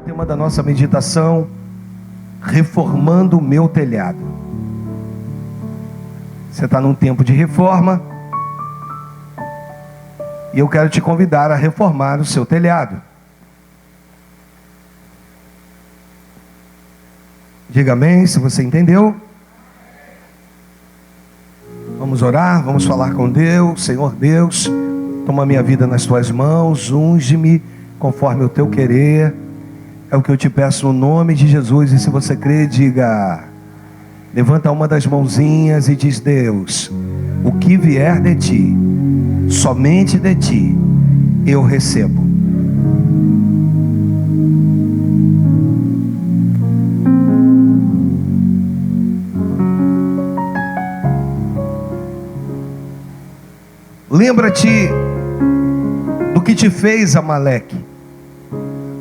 Tema da nossa meditação: reformando o meu telhado. Você está num tempo de reforma e eu quero te convidar a reformar o seu telhado. Diga amém se você entendeu. Vamos orar, vamos falar com Deus. Senhor Deus, toma minha vida nas tuas mãos, unge-me conforme o teu querer. É o que eu te peço no nome de Jesus. E se você crê, diga: levanta uma das mãozinhas e diz: Deus, o que vier de ti, somente de ti, eu recebo. Lembra-te do que te fez Amaleque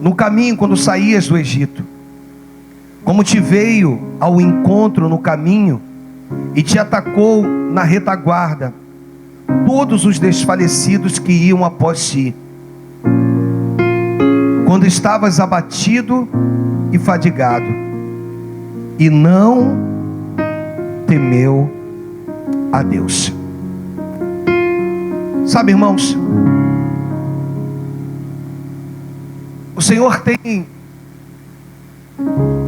no caminho quando saías do Egito, como te veio ao encontro no caminho e te atacou na retaguarda, todos os desfalecidos que iam após ti, quando estavas abatido e fadigado, e não temeu a Deus. Sabe, irmãos, o Senhor tem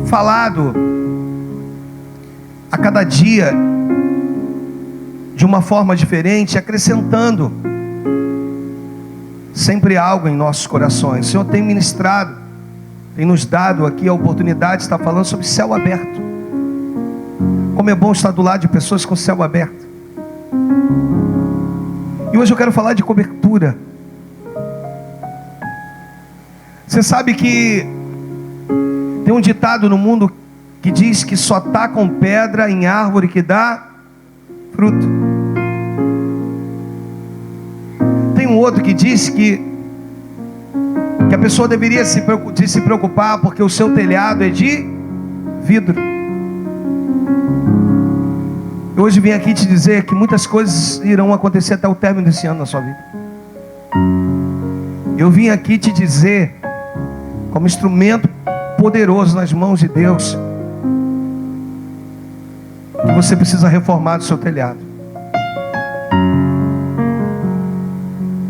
falado a cada dia de uma forma diferente, acrescentando sempre algo em nossos corações. O Senhor tem ministrado, tem nos dado aqui a oportunidade de estar falando sobre céu aberto. Como é bom estar do lado de pessoas com céu aberto. E hoje eu quero falar de cobertura. Você sabe que tem um ditado no mundo que diz que só tacam pedra em árvore que dá fruto. Tem um outro que diz que a pessoa deveria se preocupar porque o seu telhado é de vidro. Eu hoje vim aqui te dizer que muitas coisas irão acontecer até o término desse ano na sua vida. Eu vim aqui te dizer, como instrumento poderoso nas mãos de Deus, que você precisa reformar o seu telhado.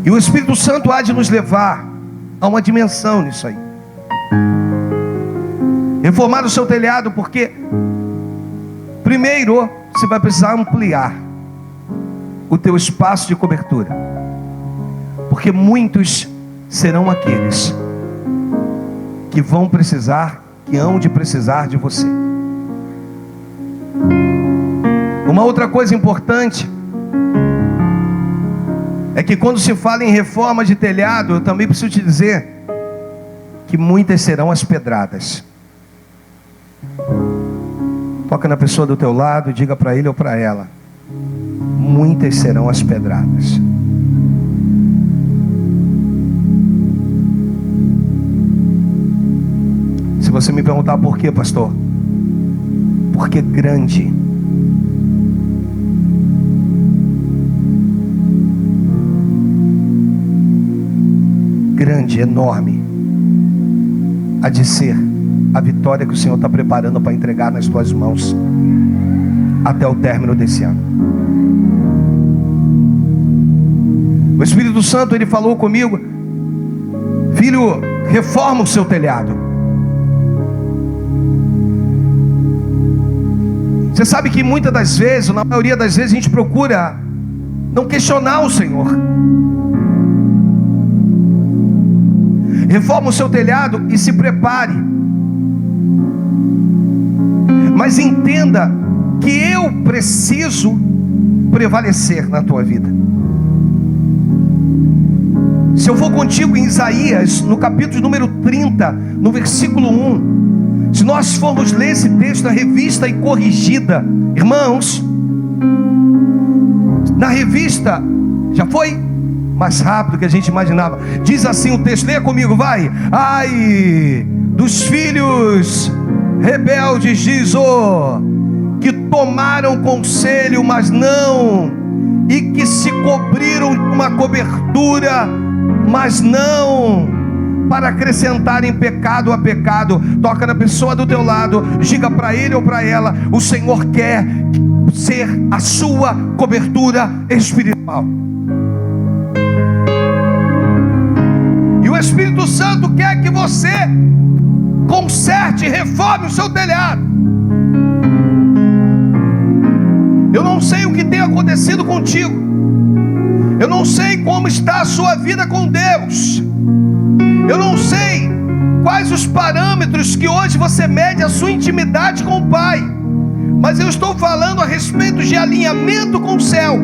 E o Espírito Santo há de nos levar a uma dimensão nisso aí. Reformar o seu telhado, porque primeiro você vai precisar ampliar o teu espaço de cobertura, porque muitos serão aqueles que hão de precisar de você. Uma outra coisa importante é que quando se fala em reforma de telhado, eu também preciso te dizer que muitas serão as pedradas. Toca na pessoa do teu lado e diga para ele ou para ela: muitas serão as pedradas. Se você me perguntar por quê, pastor? Porque grande enorme há de ser a vitória que o Senhor está preparando para entregar nas tuas mãos até o término desse ano. O Espírito Santo, ele falou comigo: filho, reforma o seu telhado. Você sabe que muitas das vezes, na maioria das vezes, a gente procura não questionar o Senhor. Reforma o seu telhado e se prepare. Mas entenda que eu preciso prevalecer na tua vida. Se eu for contigo em Isaías, no capítulo número 30, no versículo 1, se nós formos ler esse texto na revista e corrigida, irmãos, na revista Já foi mais rápido do que a gente imaginava. Diz assim o texto, leia comigo, vai. Ai dos filhos rebeldes, diz que tomaram conselho, mas não, e que se cobriram de uma cobertura, mas não, para acrescentarem pecado a pecado. Toca na pessoa do teu lado, diga para ele ou para ela: o Senhor quer ser a sua cobertura espiritual. E o Espírito Santo quer que você conserte e reforme o seu telhado. Eu não sei o que tem acontecido contigo, eu não sei como está a sua vida com Deus, eu não sei quais os parâmetros que hoje você mede a sua intimidade com o Pai, mas eu estou falando a respeito de alinhamento com o céu.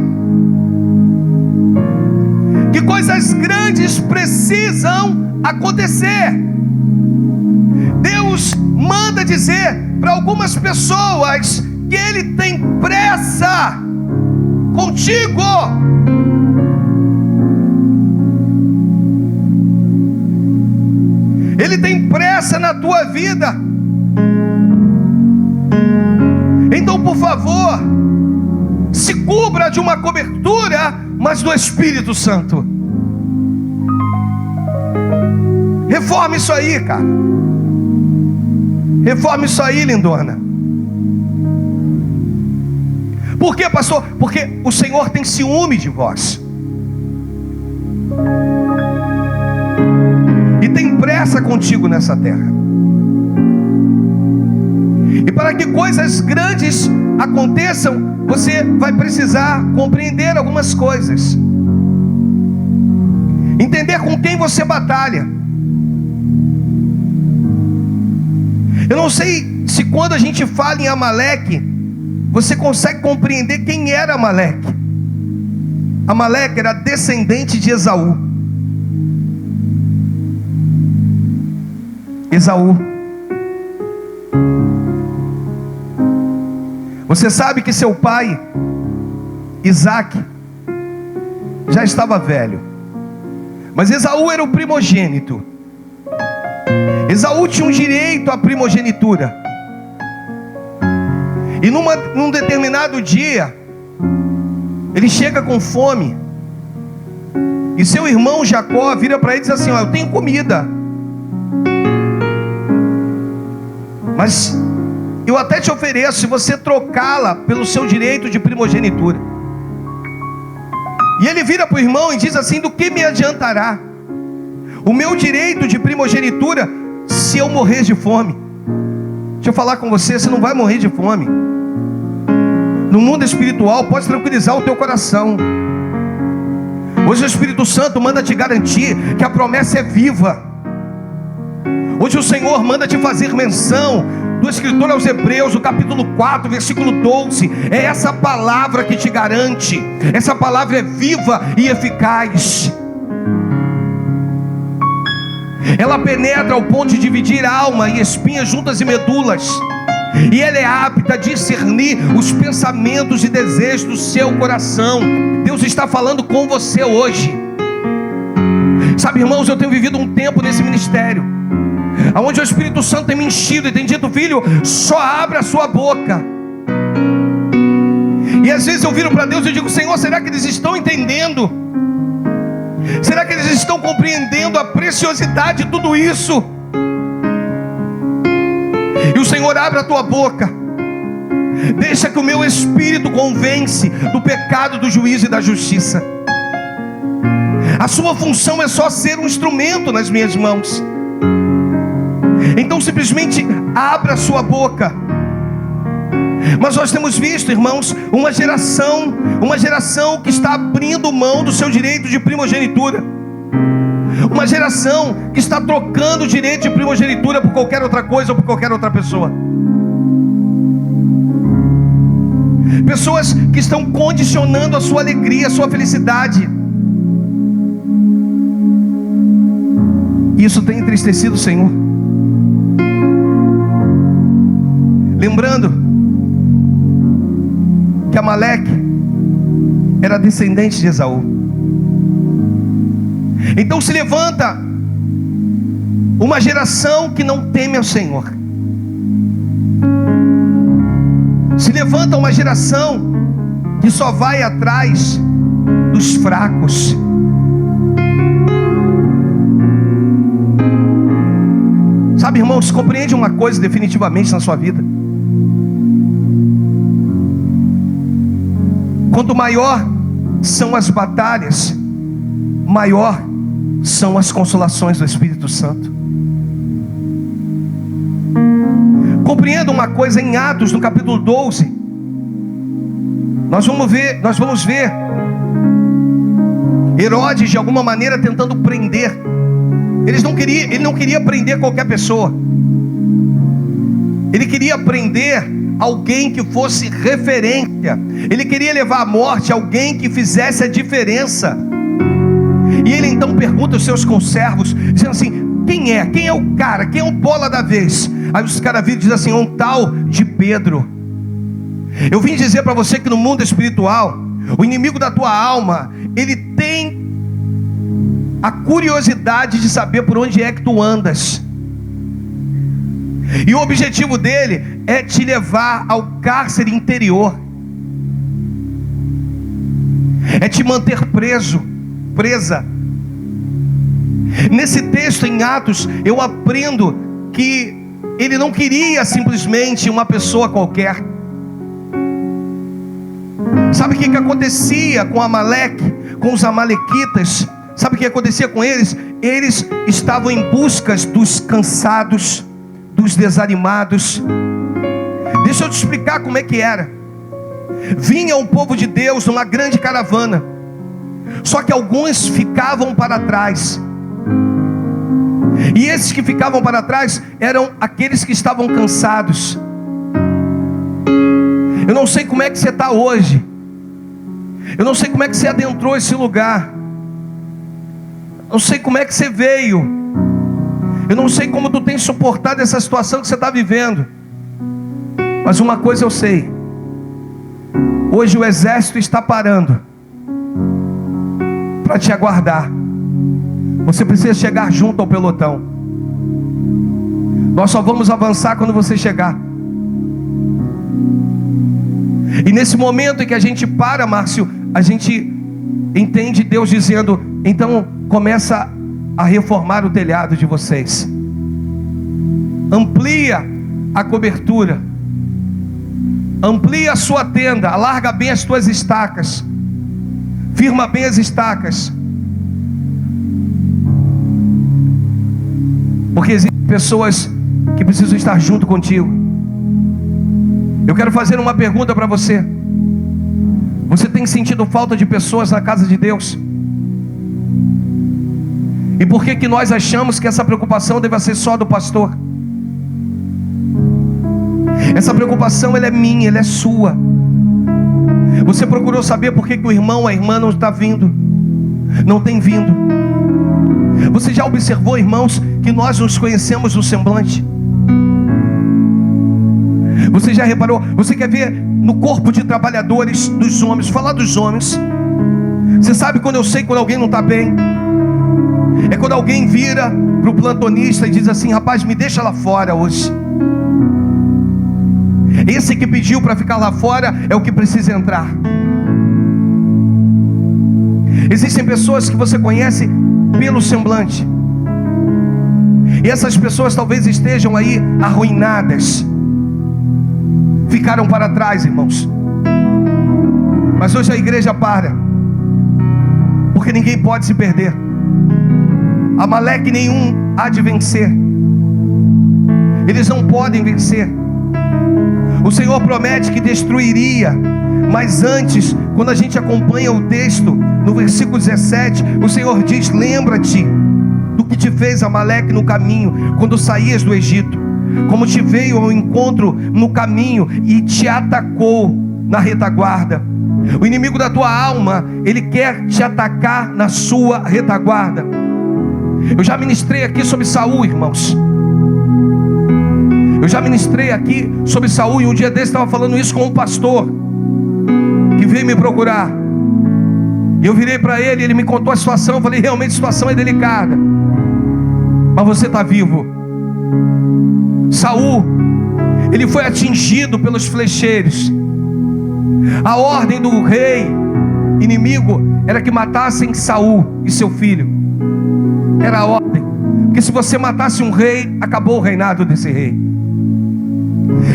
Que coisas grandes precisam acontecer. Deus manda dizer para algumas pessoas que Ele tem pressa contigo. Ele tem pressa na tua vida. Então, por favor, se cubra de uma cobertura, mas do Espírito Santo. Reforme isso aí, cara. Reforme isso aí, lindona. Por quê, pastor? Porque o Senhor tem ciúme de vós. E tem pressa contigo nessa terra. E para que coisas grandes aconteçam, você vai precisar compreender algumas coisas. Entender com quem você batalha. Eu não sei se quando a gente fala em Amaleque, você consegue compreender quem era Amaleque. Amaleque era descendente de Esaú. Esaú. Você sabe que seu pai, Isaac, já estava velho, mas Esaú era o primogênito. Esaú tinha um direito à primogenitura. E num determinado dia, ele chega com fome, e seu irmão Jacó vira para ele e diz assim: ó, eu tenho comida, mas eu até te ofereço se você trocá-la pelo seu direito de primogenitura. E ele vira para o irmão e diz assim: do que me adiantará o meu direito de primogenitura se eu morrer de fome? Deixa eu falar com você, você não vai morrer de fome. No mundo espiritual, pode tranquilizar o teu coração. Hoje o Espírito Santo manda te garantir que a promessa é viva. Hoje o Senhor manda te fazer menção do escritor aos Hebreus, o capítulo 4, versículo 12. É essa palavra que te garante. Essa palavra é viva e eficaz. Ela penetra ao ponto de dividir alma e espinhas, juntas e medulas, e ela é apta a discernir os pensamentos e desejos do seu coração. Deus está falando com você hoje. Sabe, irmãos, eu tenho vivido um tempo nesse ministério, onde o Espírito Santo tem me enchido e tem dito: filho, só abra a sua boca. E às vezes eu viro para Deus e digo: Senhor, será que eles estão entendendo? Será que eles estão compreendendo a preciosidade de tudo isso? E o Senhor abre a tua boca. Deixa que o meu espírito convence do pecado, do juízo e da justiça. A sua função é só ser um instrumento nas minhas mãos. Então simplesmente abra a sua boca. Mas nós temos visto, irmãos, uma geração que está abrindo mão do seu direito de primogenitura. Uma geração que está trocando o direito de primogenitura por qualquer outra coisa ou por qualquer outra pessoa. Pessoas que estão condicionando a sua alegria, a sua felicidade. Isso tem entristecido o Senhor. Lembrando que Amaleque era descendente de Esaú. Então se levanta uma geração que não teme ao Senhor. Se levanta uma geração que só vai atrás dos fracos. Sabe, irmãos, compreende uma coisa definitivamente na sua vida: quanto maior são as batalhas, maior são as consolações do Espírito Santo. Compreenda uma coisa, em Atos, no capítulo 12, nós vamos ver Herodes de alguma maneira tentando prender. Ele não queria prender qualquer pessoa. Ele queria prender alguém que fosse referência. Ele queria levar à morte alguém que fizesse a diferença. E ele então pergunta aos seus conservos, dizendo assim: quem é? Quem é o cara? Quem é o bola da vez? Aí os caras viram e dizem assim: um tal de Pedro. Eu vim dizer para você que no mundo espiritual, o inimigo da tua alma, ele tem a curiosidade de saber por onde é que tu andas. E o objetivo dele é te levar ao cárcere interior, é te manter presa. Nesse texto em Atos, eu aprendo que ele não queria simplesmente uma pessoa qualquer. Sabe o que acontecia com Amaleque, com os amalequitas? Sabe o que acontecia com eles? Eles estavam em busca dos cansados, dos desanimados. Deixa eu te explicar como é que era. Vinha o povo de Deus numa grande caravana, só que alguns ficavam para trás. E esses que ficavam para trás eram aqueles que estavam cansados. Eu não sei como é que você está hoje. Eu não sei como é que você adentrou esse lugar. Eu não sei como é que você veio. Eu não sei como tu tem suportado essa situação que você está vivendo. Mas uma coisa eu sei: hoje o exército está parando para te aguardar. Você precisa chegar junto ao pelotão. Nós só vamos avançar quando você chegar. E nesse momento em que a gente para, Márcio, a gente entende Deus dizendo: então começa a reformar o telhado de vocês. Amplia a cobertura. Amplia a sua tenda. Alarga bem as tuas estacas. Firma bem as estacas. Porque existem pessoas que precisam estar junto contigo. Eu quero fazer uma pergunta para você. Você tem sentido falta de pessoas na casa de Deus? E por que nós achamos que essa preocupação deve ser só do pastor? Essa preocupação, ela é minha, ela é sua. Você procurou saber por que o irmão, a irmã não está vindo, não tem vindo? Você já observou, irmãos, que nós nos conhecemos no semblante? Você já reparou? Você quer ver no corpo de trabalhadores dos homens? Falar dos homens. Você sabe quando eu sei quando alguém não está bem? É quando alguém vira para o plantonista e diz assim: rapaz, me deixa lá fora hoje. Esse que pediu para ficar lá fora é o que precisa entrar. Existem pessoas que você conhece pelo semblante, e essas pessoas talvez estejam aí arruinadas, ficaram para trás, irmãos. Mas hoje a igreja para, porque ninguém pode se perder. Amaleque nenhum há de vencer. Eles não podem vencer. O Senhor promete que destruiria, mas antes, quando a gente acompanha o texto, no versículo 17, o Senhor diz: lembra-te do que te fez Amaleque no caminho, quando saías do Egito, como te veio ao encontro no caminho e te atacou na retaguarda. O inimigo da tua alma, ele quer te atacar na sua retaguarda. Eu já ministrei aqui sobre Saul, irmãos. Eu já ministrei aqui sobre Saul, e um dia desse estava falando isso com um pastor que veio me procurar. E eu virei para ele, ele me contou a situação. Eu falei: realmente a situação é delicada, mas você está vivo. Saul, ele foi atingido pelos flecheiros. A ordem do rei inimigo era que matassem Saul e seu filho. Era a ordem, porque se você matasse um rei, acabou o reinado desse rei.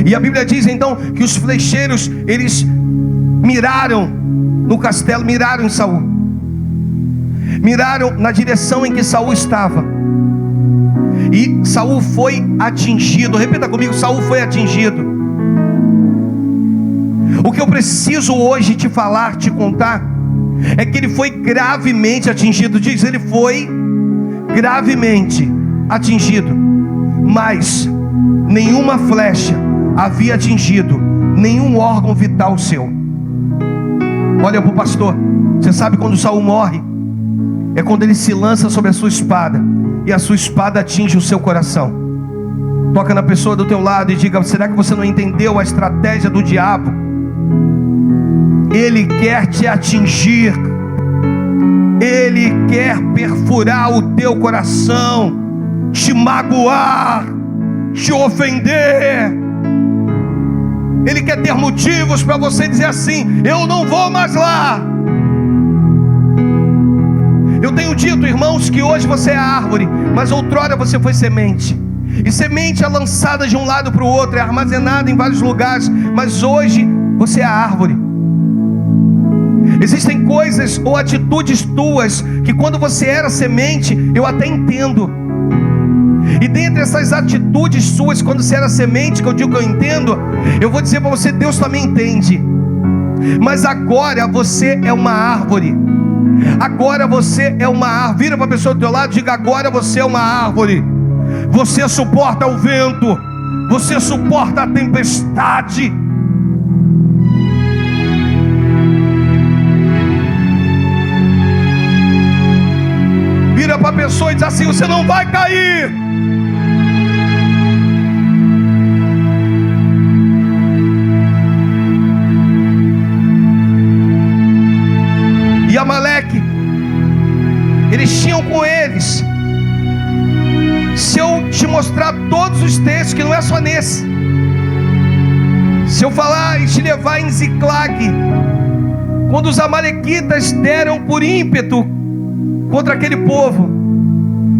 E a Bíblia diz então que os flecheiros, eles miraram no castelo, miraram em Saul, miraram na direção em que Saul estava, e Saul foi atingido. Repita comigo: Saul foi atingido. O que eu preciso hoje te falar, te contar, é que ele foi gravemente atingido. Diz: ele foi gravemente atingido, mas nenhuma flecha havia atingido nenhum órgão vital seu. Olha para o pastor. Você sabe quando Saul morre? É quando ele se lança sobre a sua espada, e a sua espada atinge o seu coração. Toca na pessoa do teu lado e diga: será que você não entendeu a estratégia do diabo? Ele quer te atingir, ele quer perfurar o teu coração, te magoar, te ofender. Ele quer ter motivos para você dizer assim: eu não vou mais lá. Eu tenho dito, irmãos, que hoje você é árvore, mas outrora você foi semente. E semente é lançada de um lado para o outro, é armazenada em vários lugares, mas hoje você é árvore. Existem coisas ou atitudes tuas que quando você era semente, eu até entendo. E dentre essas atitudes suas, quando você era semente, que eu digo que eu entendo, eu vou dizer para você: Deus também entende. Mas agora você é uma árvore. Agora você é uma árvore. Vira para a pessoa do teu lado e diga: agora você é uma árvore. Você suporta o vento, você suporta a tempestade. Vira para a pessoa e diz assim: você não vai cair. E Amaleque, eles tinham com eles, se eu te mostrar todos os textos, que não é só nesse, se eu falar e te levar em Ziclag, quando os amalequitas deram por ímpeto contra aquele povo,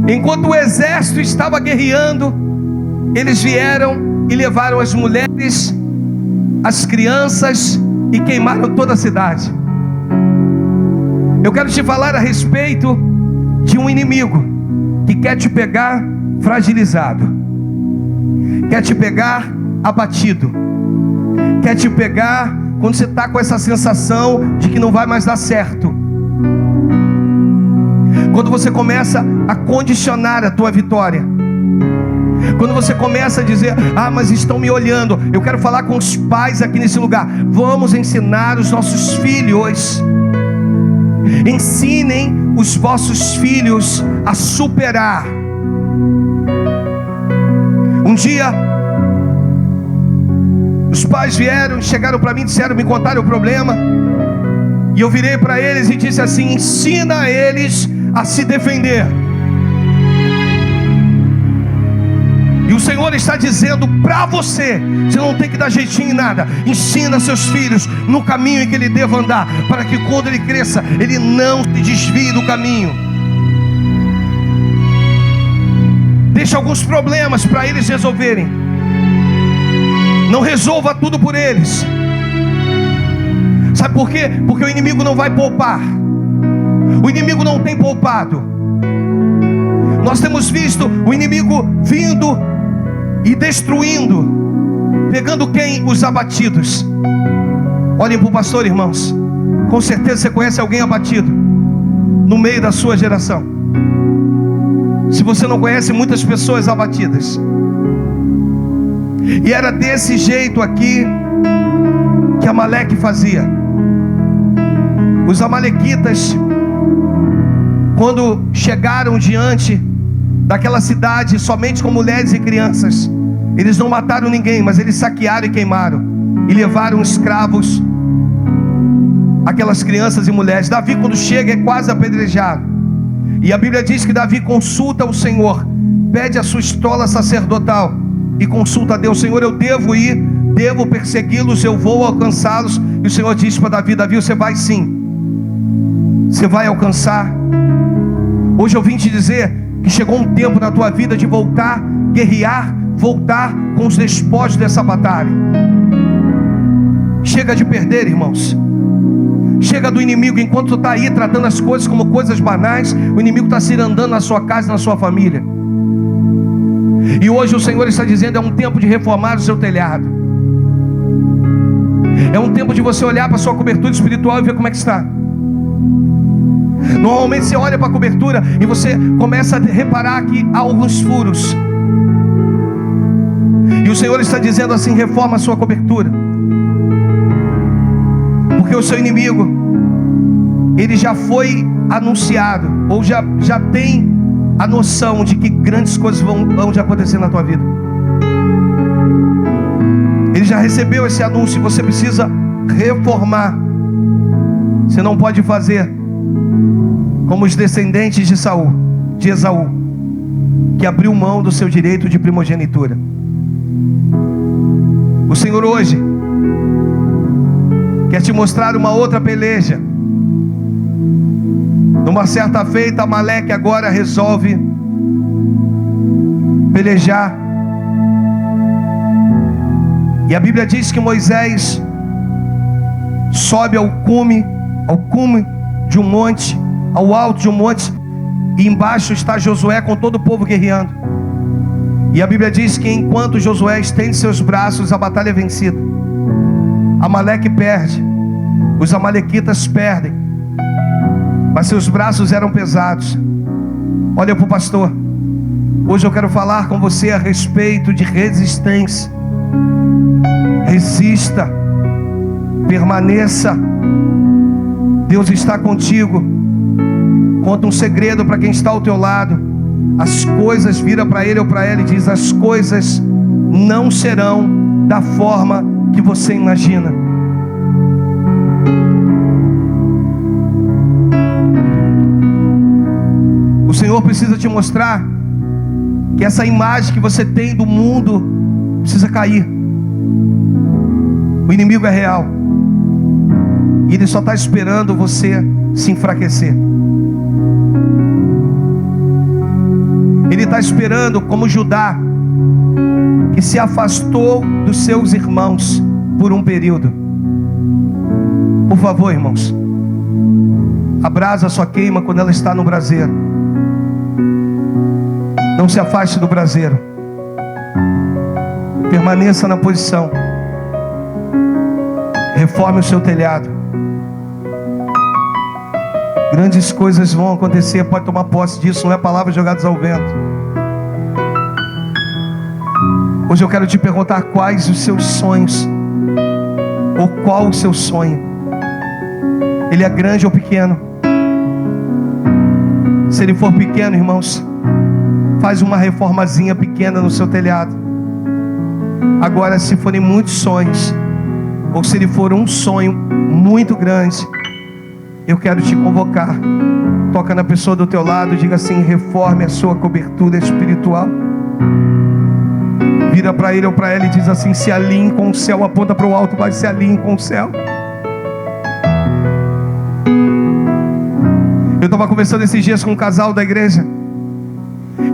enquanto o exército estava guerreando, eles vieram e levaram as mulheres, as crianças, e queimaram toda a cidade. Eu quero te falar a respeito de um inimigo que quer te pegar fragilizado, quer te pegar abatido, quer te pegar quando você está com essa sensação de que não vai mais dar certo. Quando você começa a condicionar a tua vitória, quando você começa a dizer: ah, mas estão me olhando. Eu quero falar com os pais aqui nesse lugar. Vamos ensinar os nossos filhos. Ensinem os vossos filhos a superar. Um dia, os pais vieram, chegaram para mim, disseram, me contaram o problema. E eu virei para eles e disse assim: ensina eles a se defender. E o Senhor está dizendo para você: você não tem que dar jeitinho em nada. Ensina seus filhos no caminho em que ele deva andar, para que quando ele cresça, ele não se desvie do caminho. Deixa alguns problemas para eles resolverem. Não resolva tudo por eles. Sabe por quê? Porque o inimigo não vai poupar. O inimigo não tem poupado. Nós temos visto o inimigo vindo e destruindo, pegando quem? Os abatidos. Olhem para o pastor, irmãos. Com certeza você conhece alguém abatido no meio da sua geração. Se você não conhece, muitas pessoas abatidas. E era desse jeito aqui que Amaleque fazia. Os amalequitas, quando chegaram diante daquela cidade somente com mulheres e crianças, eles não mataram ninguém, mas eles saquearam e queimaram, e levaram escravos aquelas crianças e mulheres. Davi, quando chega, é quase apedrejado. E a Bíblia diz que Davi consulta o Senhor, pede a sua estola sacerdotal e consulta a Deus: Senhor, eu devo ir, devo persegui-los, eu vou alcançá-los. E o Senhor diz para Davi: Davi, você vai sim, você vai alcançar. Hoje eu vim te dizer que chegou um tempo na tua vida de voltar, guerrear, voltar com os despojos dessa batalha. Chega de perder, irmãos. Chega do inimigo. Enquanto tu está aí tratando as coisas como coisas banais, o inimigo está se andando na sua casa e na sua família. E hoje o Senhor está dizendo: é um tempo de reformar o seu telhado. É um tempo de você olhar para a sua cobertura espiritual e ver como é que está. Normalmente você olha para a cobertura e você começa a reparar que há alguns furos. E o Senhor está dizendo assim: reforma a sua cobertura. Porque o seu inimigo, ele já foi anunciado, ou já tem a noção de que grandes coisas vão de acontecer na tua vida. Ele já recebeu esse anúncio. Você precisa reformar. Você não pode fazer como os descendentes de Esaú, que abriu mão do seu direito de primogenitura. O Senhor hoje quer te mostrar uma outra peleja. Numa certa feita, Amaleque agora resolve pelejar. E a Bíblia diz que Moisés sobe ao cume de um monte, ao alto de um monte, e embaixo está Josué com todo o povo guerreando. E a Bíblia diz que enquanto Josué estende seus braços, a batalha é vencida. Amaleque perde, os amalequitas perdem, mas seus braços eram pesados. Olha para o pastor. Hoje eu quero falar com você a respeito de resistência. Resista, permaneça. Deus está contigo. Conta um segredo para quem está ao teu lado. As coisas, vira para ele ou para ela e diz: as coisas não serão da forma que você imagina. O Senhor precisa te mostrar que essa imagem que você tem do mundo precisa cair. O inimigo é real e ele só está esperando você se enfraquecer. Ele está esperando, como Judá, que se afastou dos seus irmãos por um período. Por favor, irmãos, a brasa só queima quando ela está no braseiro. Não se afaste do braseiro. Permaneça na posição. Reforme o seu telhado. Grandes coisas vão acontecer. Pode tomar posse disso. Não é palavras jogadas ao vento. Hoje eu quero te perguntar: quais os seus sonhos? Ou qual o seu sonho? Ele é grande ou pequeno? Se ele for pequeno, irmãos, faz uma reformazinha pequena no seu telhado. Agora, se forem muitos sonhos, ou se ele for um sonho muito grande, eu quero te convocar. Toca na pessoa do teu lado, diga assim: reforme a sua cobertura espiritual. Vira para ele ou para ela e diz assim: se alinhe com o céu. Aponta para o alto, vai, se alinhe com o céu. Eu estava conversando esses dias com um casal da igreja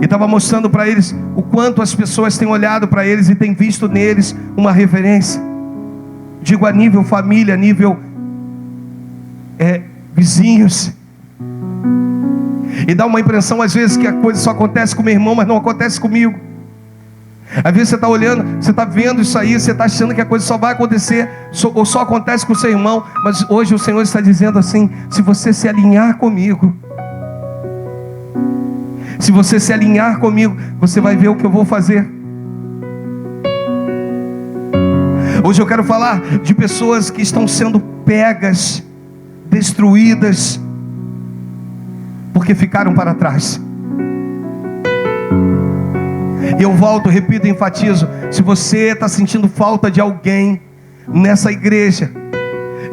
e estava mostrando para eles o quanto as pessoas têm olhado para eles e têm visto neles uma referência. Digo, a nível família, a nível vizinhos. E dá uma impressão às vezes que a coisa só acontece com meu irmão, mas não acontece comigo. Às vezes você está olhando, você está vendo isso aí, você está achando que a coisa só vai acontecer, ou só acontece com o seu irmão. Mas hoje o Senhor está dizendo assim: se você se alinhar comigo, se você se alinhar comigo, você vai ver o que eu vou fazer. Hoje eu quero falar de pessoas que estão sendo pegas, destruídas, porque ficaram para trás. Eu volto, repito, enfatizo: se você está sentindo falta de alguém nessa igreja,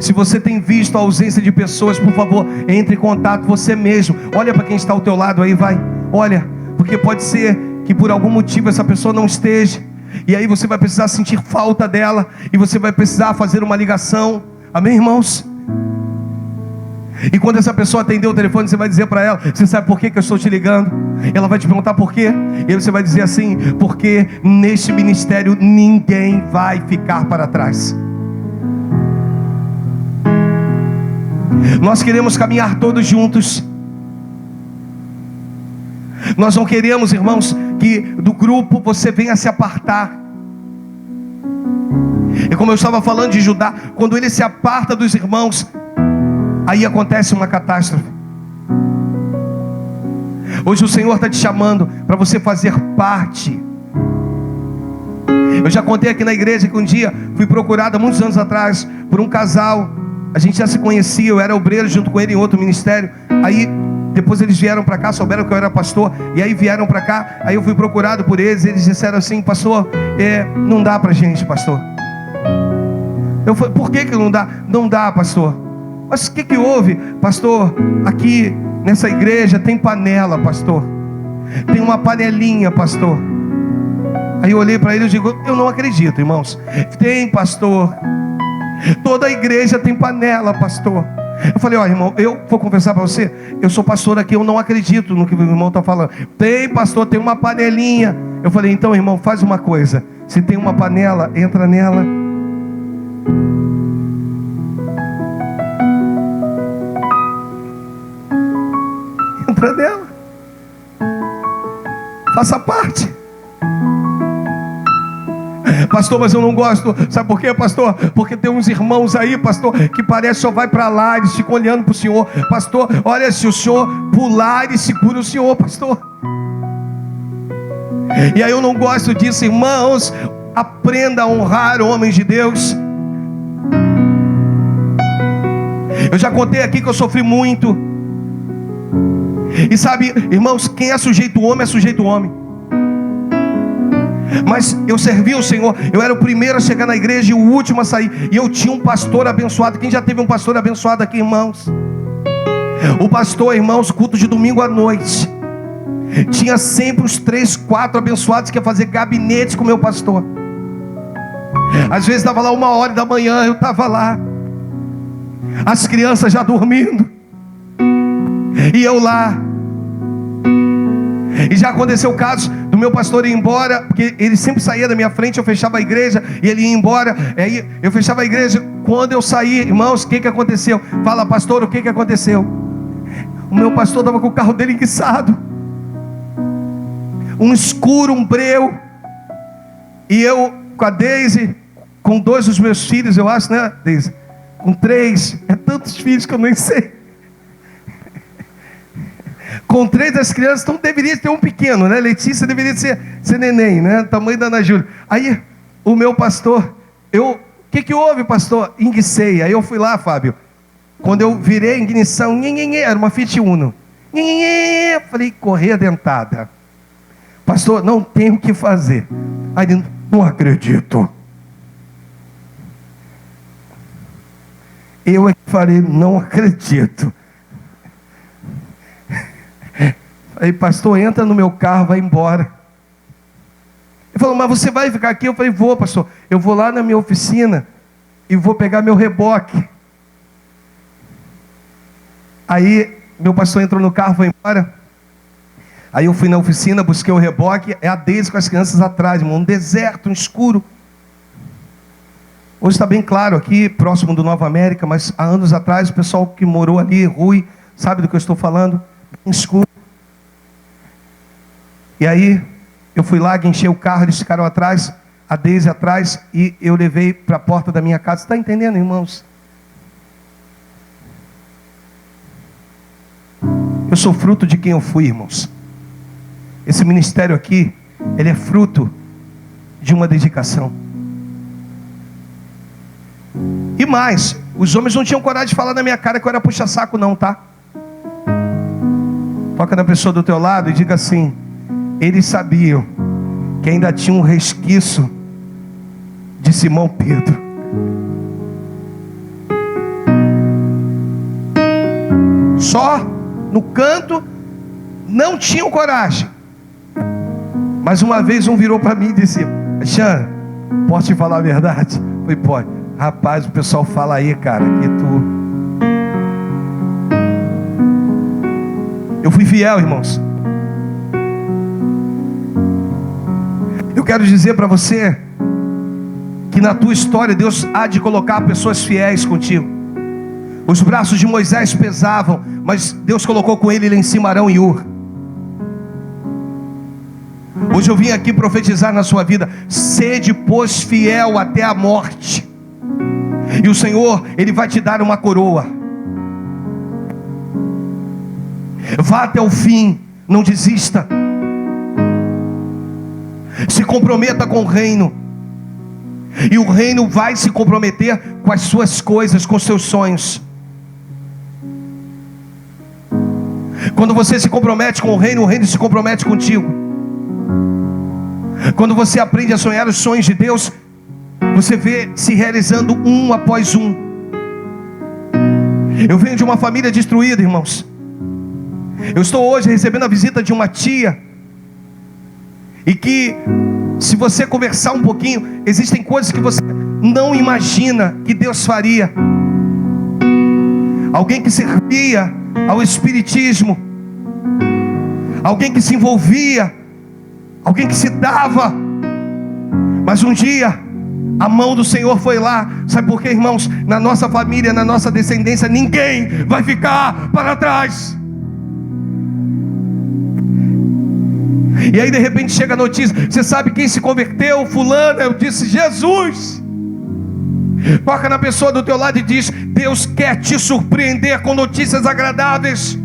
Se você tem visto a ausência de pessoas, por favor, entre em contato você mesmo. Olha para quem está ao teu lado aí, vai. Olha, porque pode ser que por algum motivo essa pessoa não esteja. E aí você vai precisar sentir falta dela. E você vai precisar fazer uma ligação. Amém, irmãos? E quando essa pessoa atender o telefone, você vai dizer para ela: você sabe por que eu estou te ligando? Ela vai te perguntar por quê. E aí você vai dizer assim: porque neste ministério ninguém vai ficar para trás. Nós queremos caminhar todos juntos. Nós não queremos, irmãos, que do grupo você venha se apartar. E como eu estava falando de Judá, quando ele se aparta dos irmãos, aí acontece uma catástrofe. Hoje o Senhor está te chamando para você fazer parte. Eu já contei aqui na igreja que um dia fui procurado, há muitos anos atrás, por um casal. A gente já se conhecia, eu era obreiro junto com ele em outro ministério. Aí depois eles vieram para cá, souberam que eu era pastor, e aí vieram para cá. Aí eu fui procurado por eles. Eles disseram assim: pastor, não dá para gente, pastor. Eu falei: por que não dá? Não dá, pastor. Mas o que houve? Pastor, aqui nessa igreja tem panela, pastor. Tem uma panelinha, pastor. Aí eu olhei para ele e digo: eu não acredito, irmãos. Tem, pastor. Toda a igreja tem panela, pastor. Eu falei: olha, irmão, eu vou confessar para você, eu sou pastor aqui, eu não acredito no que o irmão está falando. Tem, pastor, tem uma panelinha. Eu falei: então, irmão, faz uma coisa. Se tem uma panela, entra nela. Entra nela. Faça parte. Pastor, mas eu não gosto. Sabe por quê, pastor? Porque tem uns irmãos aí, pastor, que parece só vai para lá, eles ficam olhando para o senhor. Pastor, olha, se o senhor pular, ele segura o senhor, pastor. E aí eu não gosto disso, irmãos. Aprenda a honrar homens de Deus. Eu já contei aqui que eu sofri muito. E sabe, irmãos, quem é sujeito homem é sujeito homem. Mas eu servi o Senhor. Eu era o primeiro a chegar na igreja e o último a sair. E eu tinha um pastor abençoado. Quem já teve um pastor abençoado aqui, irmãos? O pastor, irmãos, culto de domingo à noite, tinha sempre uns 3, 4 abençoados que ia fazer gabinetes com o meu pastor. Às vezes estava lá 1h da manhã, eu estava lá, as crianças já dormindo, e eu lá. E já aconteceu o caso do meu pastor ir embora, porque ele sempre saía da minha frente, eu fechava a igreja e ele ia embora. Aí eu fechava a igreja. Quando eu saí, irmãos, o que aconteceu? Fala, pastor, o que aconteceu? O meu pastor estava com o carro dele enguiçado, um escuro, um breu. E eu com a Deise, com 2 dos meus filhos, eu acho, né, Deise? Com 3, é tantos filhos que eu nem sei. Com 3 das crianças, então deveria ter um pequeno, né? Letícia deveria ser neném, né? Tamanho da Ana Júlia. Aí o meu pastor, o que houve, pastor? Enguicei. Aí eu fui lá, Fábio. Quando eu virei a ignição, era uma Fiat Uno. Falei: correia dentada. Pastor, não tem o que fazer. Aí ele: não acredito. Eu falei: não acredito. Aí, pastor, entra no meu carro, vai embora. Ele falou: mas você vai ficar aqui? Eu falei: vou, pastor. Eu vou lá na minha oficina e vou pegar meu reboque. Aí meu pastor entrou no carro, foi embora. Aí eu fui na oficina, busquei o reboque. É a Deise com as crianças atrás, irmão. Um deserto, um escuro. Hoje está bem claro aqui, próximo do Nova América, mas há anos atrás, o pessoal que morou ali, Rui, sabe do que eu estou falando? Bem escuro. E aí eu fui lá, guinchei o carro, eles ficaram atrás, a Deise atrás, e eu levei para a porta da minha casa. Está entendendo, irmãos? Eu sou fruto de quem eu fui, irmãos. Esse ministério aqui, ele é fruto de uma dedicação. E mais, os homens não tinham coragem de falar na minha cara que eu era puxa-saco não, tá? Toca na pessoa do teu lado e diga assim: eles sabiam que ainda tinha um resquício de Simão Pedro. só no canto, não tinham coragem. Mas uma vez um virou para mim e disse: Xan, posso te falar a verdade? Eu falei: pode. Rapaz, o pessoal fala aí, cara, que tu... Eu fui fiel, irmãos. Eu quero dizer para você que na tua história Deus há de colocar pessoas fiéis contigo. Os braços de Moisés pesavam, mas Deus colocou com ele lá em cima Arão e Ur. Hoje eu vim aqui profetizar na sua vida: sede, pois, fiel até a morte, e o Senhor, Ele vai te dar uma coroa. Vá até o fim, não desista. Se comprometa com o reino, e o reino vai se comprometer com as suas coisas, com os seus sonhos. Quando você se compromete com o reino se compromete contigo. Quando você aprende a sonhar os sonhos de Deus, você vê se realizando um após um. Eu venho de uma família destruída, irmãos. Eu estou hoje recebendo a visita de uma tia, e que, se você conversar um pouquinho, existem coisas que você não imagina que Deus faria. Alguém que servia ao espiritismo, alguém que se envolvia, alguém que se dava, mas um dia a mão do Senhor foi lá. Sabe por quê, irmãos? Na nossa família, na nossa descendência, ninguém vai ficar para trás. E aí de repente chega a notícia: você sabe quem se converteu? Fulano. Eu disse: Jesus. Toca na pessoa do teu lado e diz: Deus quer te surpreender com notícias agradáveis.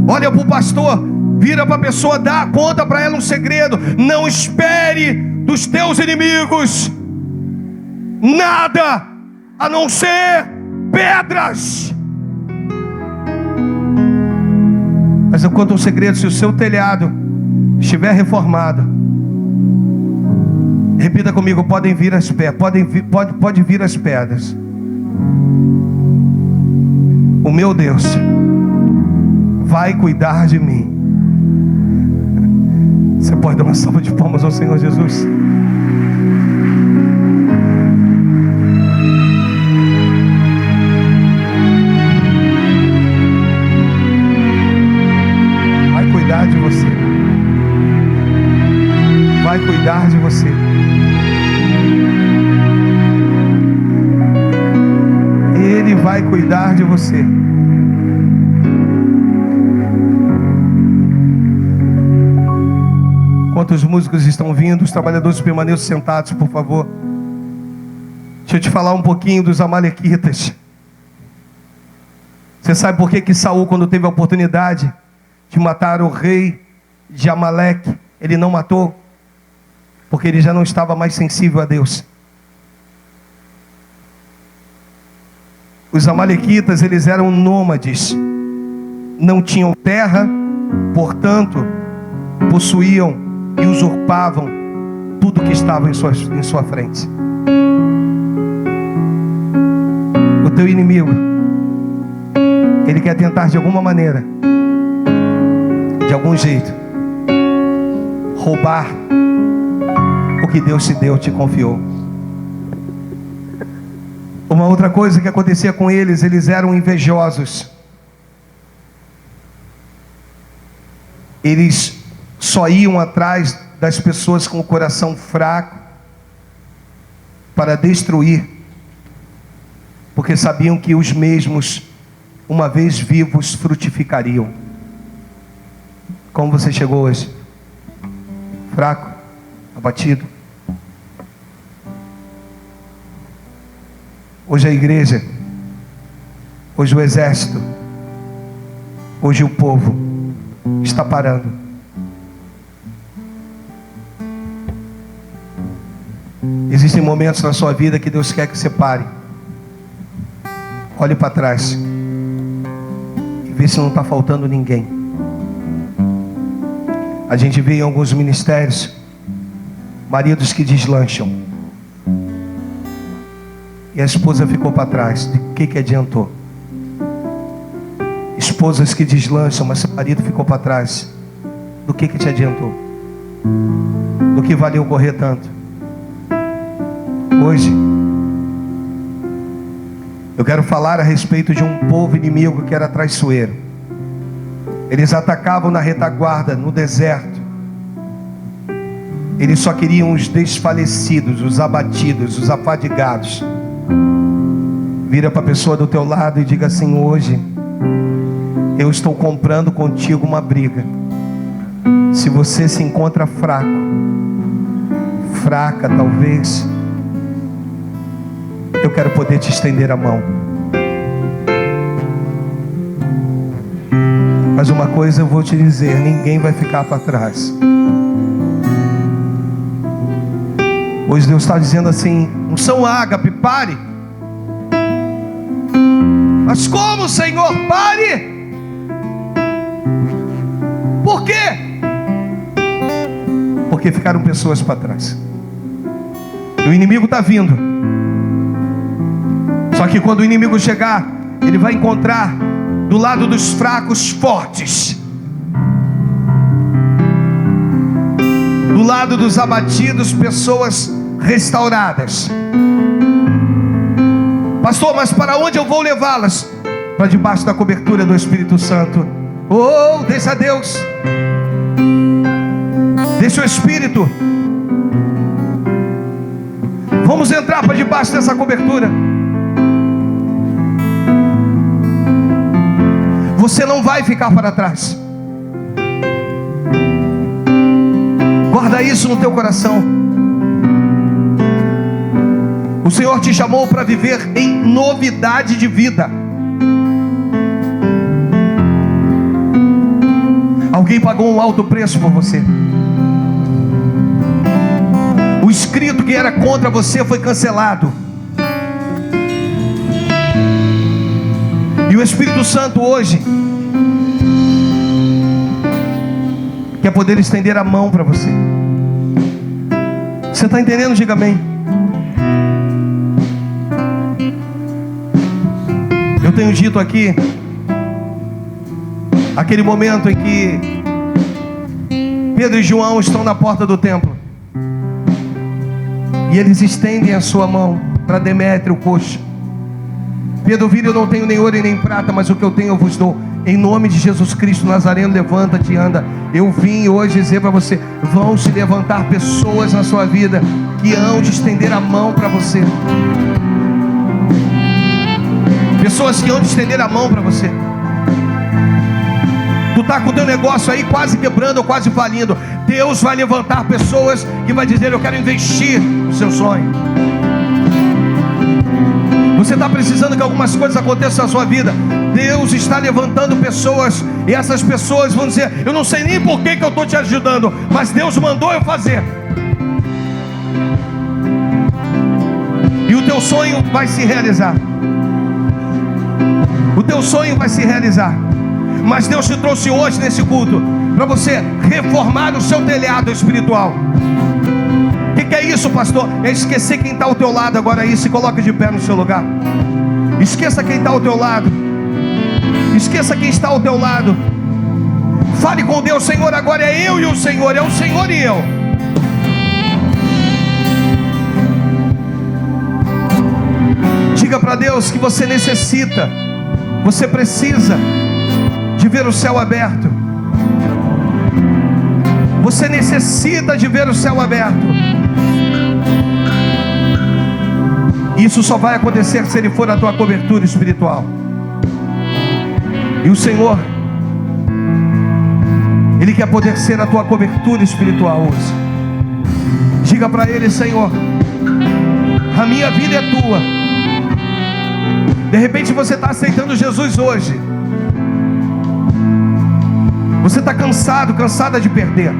Olha para o pastor, vira para a pessoa, conta para ela um segredo: não espere dos teus inimigos nada a não ser pedras. Mas eu conto um segredo: se o seu telhado estiver reformado, repita comigo: podem vir as pedras, pode vir as pedras. O meu Deus vai cuidar de mim. Você pode dar uma salva de palmas ao Senhor Jesus? Vai cuidar de você. Vai cuidar de você. Ele vai cuidar de você. Enquanto os músicos estão vindo, os trabalhadores permaneçam sentados, por favor. Deixa eu te falar um pouquinho dos amalequitas. Você sabe por que Saul, quando teve a oportunidade de matar o rei de Amaleque, ele não matou? Porque ele já não estava mais sensível a Deus. Os amalequitas, eles eram nômades, não tinham terra, portanto, possuíam e usurpavam tudo que estava em sua frente. O teu inimigo, ele quer tentar de alguma maneira, de algum jeito, roubar o que Deus te confiou. Uma outra coisa que acontecia com eles: eles eram invejosos. Eles só iam atrás das pessoas com o coração fraco para destruir, porque sabiam que os mesmos, uma vez vivos, frutificariam. Como você chegou hoje? Fraco, abatido. Hoje a igreja, hoje o exército, hoje o povo está parando. Existem momentos na sua vida que Deus quer que você pare. Olhe para trás e vê se não está faltando ninguém. A gente vê em alguns ministérios maridos que deslancham, e a esposa ficou para trás. De que adiantou? Esposas que deslancham, mas seu marido ficou para trás. Do que te adiantou? Do que valeu correr tanto? Hoje eu quero falar a respeito de um povo inimigo que era traiçoeiro. Eles atacavam na retaguarda, no deserto. Eles só queriam os desfalecidos, os abatidos, os afadigados. Vira para a pessoa do teu lado e diga assim: hoje eu estou comprando contigo uma briga. Se você se encontra fraco, fraca talvez, eu quero poder te estender a mão. Mas uma coisa eu vou te dizer: ninguém vai ficar para trás. Hoje Deus está dizendo assim: unção ágape, pare. Mas como, Senhor? Pare! Por quê? Porque ficaram pessoas para trás. E o inimigo está vindo. Só que quando o inimigo chegar, ele vai encontrar do lado dos fracos fortes, do lado dos abatidos pessoas restauradas. Pastor, mas para onde eu vou levá-las? Para debaixo da cobertura do Espírito Santo. Oh, deixa Deus, deixa o Espírito. Vamos entrar para debaixo dessa cobertura. Você não vai ficar para trás. Guarda isso no teu coração. O Senhor te chamou para viver em novidade de vida. Alguém pagou um alto preço por você. O escrito que era contra você foi cancelado. E o Espírito Santo hoje quer poder estender a mão para você. Você está entendendo? Diga amém. Eu tenho dito aqui aquele momento em que Pedro e João estão na porta do templo e eles estendem a sua mão para Demétrio, o coxo. Pedro vira: eu não tenho nem ouro e nem prata, mas o que eu tenho eu vos dou. Em nome de Jesus Cristo Nazareno, levanta-te e anda. Eu vim hoje dizer para você: vão se levantar pessoas na sua vida que hão de estender a mão para você. Pessoas que hão de estender a mão para você. Tu está com o teu negócio aí quase quebrando ou quase falindo. Deus vai levantar pessoas que vai dizer: eu quero investir no seu sonho. Você está precisando que algumas coisas aconteçam na sua vida. Deus está levantando pessoas, e essas pessoas vão dizer: eu não sei nem por que eu estou te ajudando, mas Deus mandou eu fazer. E o teu sonho vai se realizar. O teu sonho vai se realizar. Mas Deus te trouxe hoje nesse culto para você reformar o seu telhado espiritual. O que é isso, pastor? É esquecer quem está ao teu lado agora aí. Se coloque de pé no seu lugar. Esqueça quem está ao teu lado. Esqueça quem está ao teu lado. Fale com Deus: Senhor, agora é eu e o Senhor. É o Senhor e eu. Diga para Deus que você necessita, você precisa de ver o céu aberto. Você necessita de ver o céu aberto. Isso só vai acontecer se Ele for a tua cobertura espiritual. E o Senhor, Ele quer poder ser a tua cobertura espiritual hoje. Diga para Ele: Senhor, a minha vida é tua. De repente você está aceitando Jesus hoje. Você está cansado, cansada de perder.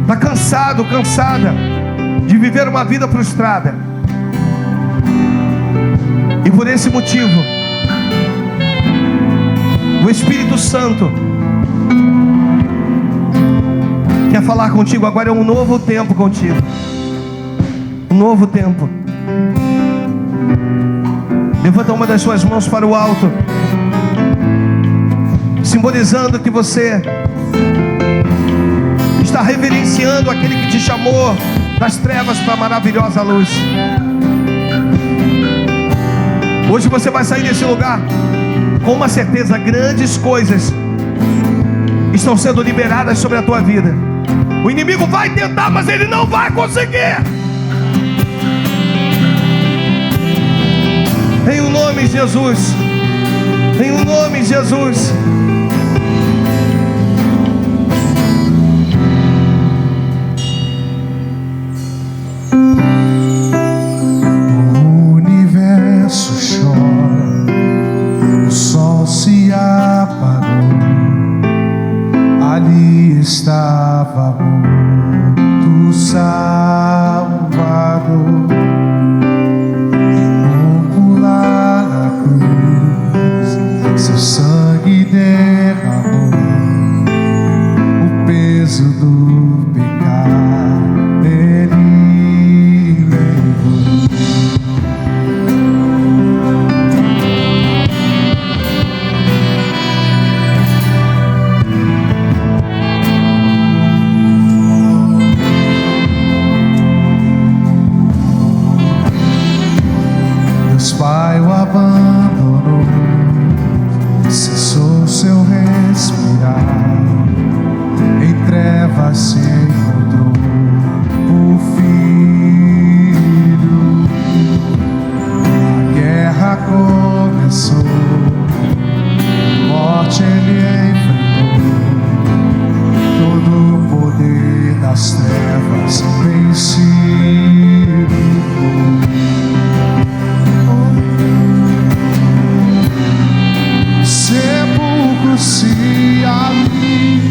Está cansado, cansada de viver uma vida frustrada. E por esse motivo, o Espírito Santo quer falar contigo agora. É um novo tempo contigo. Um novo tempo. Levanta uma das suas mãos para o alto, simbolizando que você está reverenciando aquele que te chamou das trevas para a maravilhosa luz. Hoje você vai sair desse lugar com uma certeza: grandes coisas estão sendo liberadas sobre a tua vida. O inimigo vai tentar, mas ele não vai conseguir. Em o nome de Jesus, em o nome de Jesus. O universo chora, o sol se apagou. Ali estava morto o Salvador. Seu sangue derramou o peso do pecado, Ele levou. Deus Pai o abandonou, cessou seu respirar, em trevas se encontrou o Filho. A guerra começou, morte ele enfrentou, todo o poder das trevas vencido foi. Sepulcro se abriu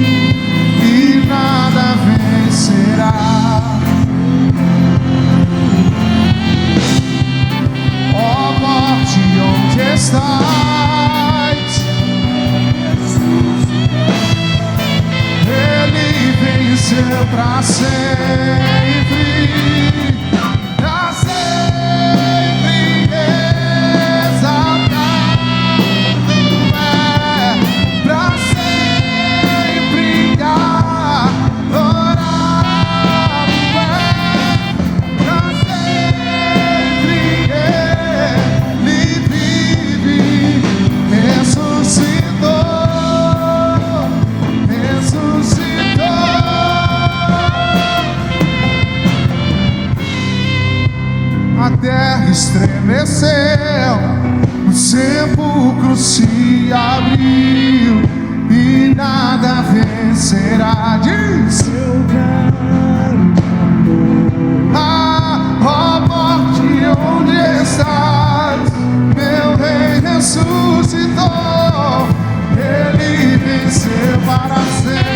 e nada vencerá. Ó morte, onde estás? Ele venceu pra sempre. Pra sempre exaltado. A terra estremeceu, o sepulcro se abriu e nada vencerá. Diz: ah, ó morte, onde estás? Meu rei ressuscitou, ele venceu para sempre.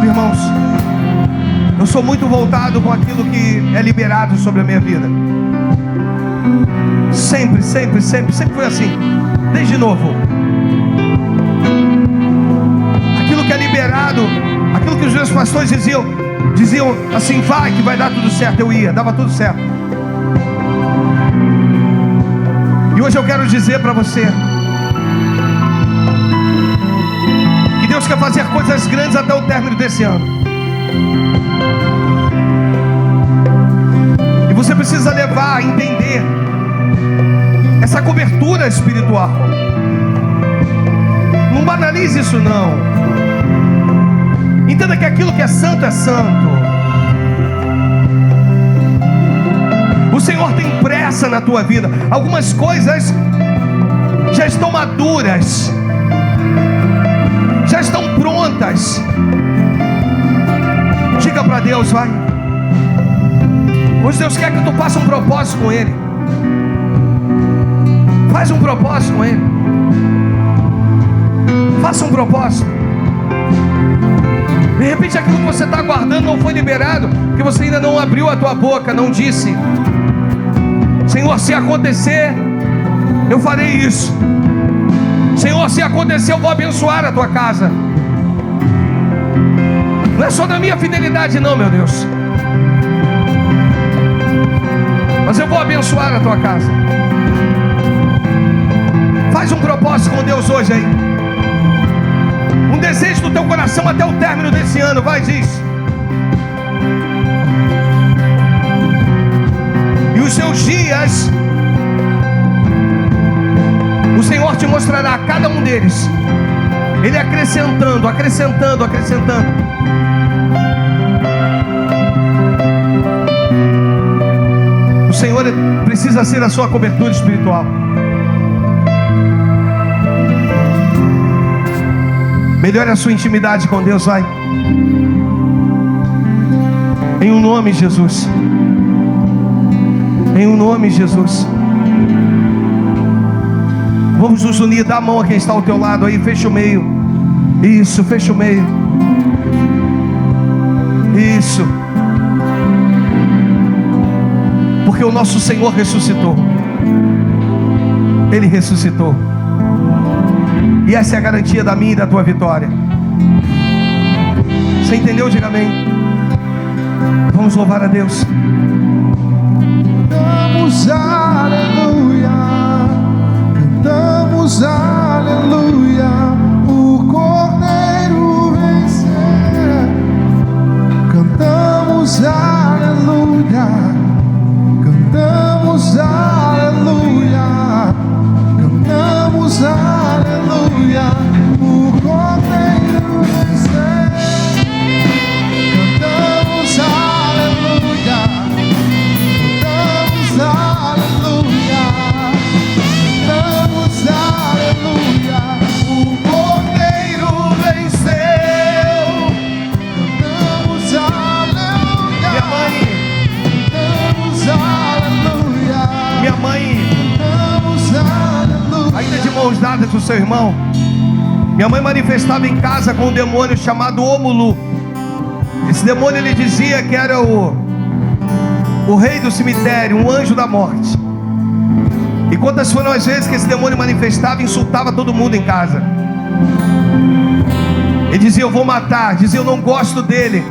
Irmãos, eu sou muito voltado com aquilo que é liberado sobre a minha vida. Sempre foi assim, desde novo. Aquilo que é liberado, aquilo que os meus pastores diziam assim: vai que vai dar tudo certo. Eu ia, dava tudo certo. E hoje eu quero dizer para você que Deus quer fazer coisas grandes até o término desse ano. E você precisa levar, entender essa cobertura espiritual. Não banalize isso não. Entenda que aquilo que é santo é santo. O Senhor tem pressa na tua vida. Algumas coisas já estão maduras, já estão prontas. Diga para Deus, vai. Hoje Deus quer que tu faça um propósito com Ele. Faz um propósito com Ele. Faça um propósito. De repente aquilo que você está aguardando não foi liberado, porque você ainda não abriu a tua boca, não disse: Senhor, se acontecer, eu farei isso. Senhor, se acontecer, eu vou abençoar a tua casa. Não é só da minha fidelidade não, meu Deus, mas eu vou abençoar a tua casa. Faz um propósito com Deus hoje aí. Um desejo do teu coração até o término desse ano. Vai, diz. E os seus dias, o Senhor te mostrará a cada um deles, Ele acrescentando, acrescentando, acrescentando. O Senhor precisa ser a sua cobertura espiritual. Melhore a sua intimidade com Deus, vai. Em o nome de Jesus. Em o nome de Jesus. Vamos nos unir, dá a mão a quem está ao teu lado aí, fecha o meio. Isso, fecha o meio. Isso. Porque o nosso Senhor ressuscitou. Ele ressuscitou. E essa é a garantia da minha e da tua vitória. Você entendeu? Diga amém. Vamos louvar a Deus. Cantamos aleluia, cantamos aleluia, o Cordeiro venceu. Cantamos aleluia, cantamos aleluia, cantamos aleluia, o Cordeiro venceu. Cantamos aleluia, cantamos aleluia, cantamos aleluia, o Cordeiro venceu. Cantamos aleluia, Minha mãe, cantamos aleluia, minha mãe, cantamos aleluia. ainda de mãos dadas com seu irmão. Minha mãe manifestava em casa com um demônio chamado Omulu. Esse demônio, ele dizia que era o rei do cemitério, um anjo da morte. E quantas foram as vezes que esse demônio manifestava e insultava todo mundo em casa. Ele dizia: eu vou matar. Dizia: eu não gosto dele,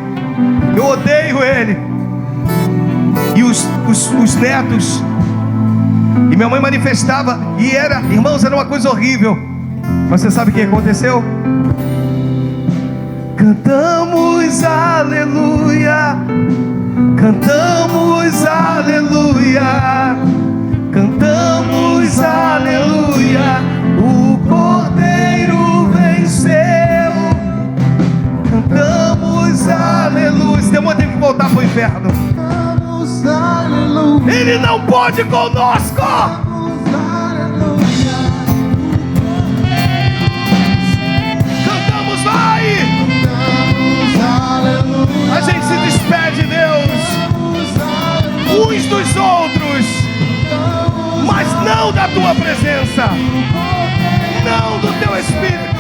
eu odeio ele. E os netos. E minha mãe manifestava. E era, irmãos, era uma coisa horrível. Mas você sabe o que aconteceu? Cantamos aleluia, cantamos aleluia, cantamos aleluia, o Cordeiro venceu. Cantamos aleluia. Esse demônio tem que voltar para o inferno. Cantamos aleluia, Ele não pode conosco. cantamos aleluia, Cantamos, vai. cantamos aleluia. A gente se despede, Deus, uns dos outros, mas não da tua presença, não do teu Espírito.